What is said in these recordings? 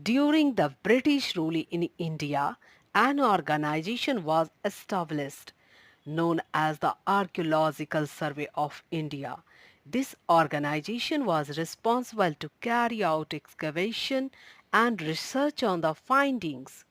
During the British rule in India, an organization was established known as the Archaeological Survey of India. This organization was responsible to carry out excavation and research on the findings.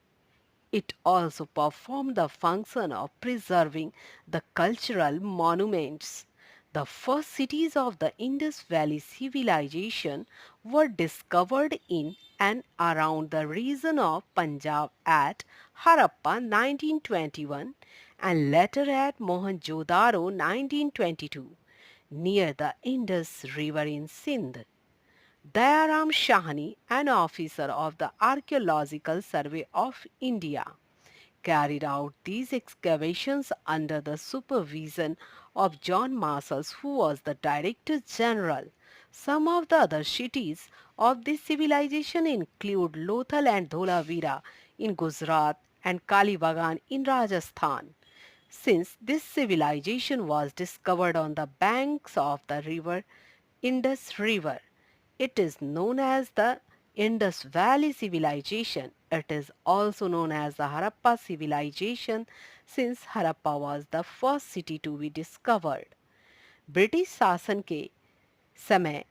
It also performed the function of preserving the cultural monuments. The first cities of the Indus Valley civilization were discovered in and around the region of Punjab at Harappa 1921 and later at Mohenjo-daro 1922 near the Indus River in Sindh. Dayaram Shahani, an officer of the Archaeological Survey of India, carried out these excavations under the supervision of John Marshall, who was the Director General. Some of the other cities of this civilization include Lothal and Dholavira in Gujarat and Kalibagan in Rajasthan. Since this civilization was discovered on the banks of the river Indus River, it is known as the Indus Valley Civilization. It is also known as the Harappa Civilization since Harappa was the first city to be discovered. British शासन के समय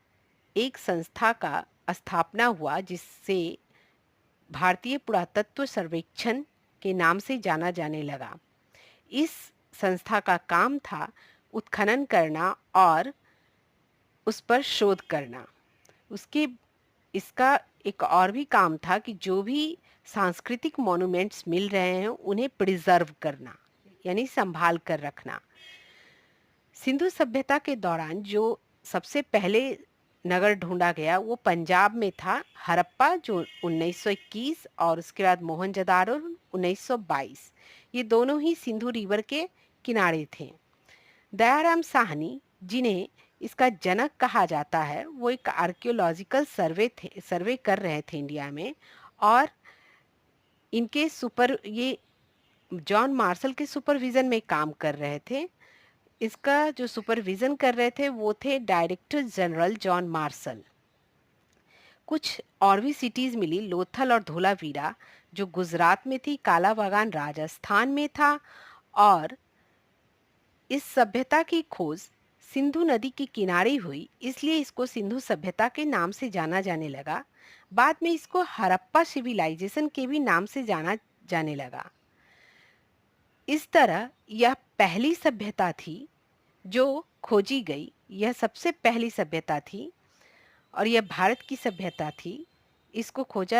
एक संस्था का स्थापना हुआ जिससे भारतीय पुरातत्व सर्वेक्षण के नाम से जाना जाने लगा। इस संस्था का काम था उत्खनन करना और उस पर शोध करना। उसके इसका एक और भी काम था कि जो भी सांस्कृतिक मॉन्यूमेंट्स मिल रहे हैं उन्हें प्रिजर्व करना यानी संभाल कर रखना। सिंधु सभ्यता के दौरान जो सबसे पहले नगर ढूंढा गया वो पंजाब में था हड़प्पा जो 1921 और उसके बाद मोहनजोदारो 1922। ये दोनों ही सिंधु रिवर के किनारे थे। दयाराम साहनी जिन्हें इसका जनक कहा जाता है वो एक आर्कियोलॉजिकल सर्वे कर रहे थे इंडिया में और ये जॉन मार्शल के सुपरविज़न में काम कर रहे थे। इसका जो सुपरविज़न कर रहे थे वो थे डायरेक्टर जनरल जॉन मार्शल। कुछ और भी सिटीज़ मिली लोथल और धोलावीरा जो गुजरात में थी, कालाबागान राजस्थान में था और इस सभ्यता की खोज सिंधु नदी के किनारे हुई इसलिए इसको सिंधु सभ्यता के नाम से जाना जाने लगा। बाद में इसको हड़प्पा सिविलाइजेशन के भी नाम से जाना जाने लगा। इस तरह यह पहली सभ्यता थी जो खोजी गई। यह सबसे पहली सभ्यता थी और यह भारत की सभ्यता थी। इसको खोजा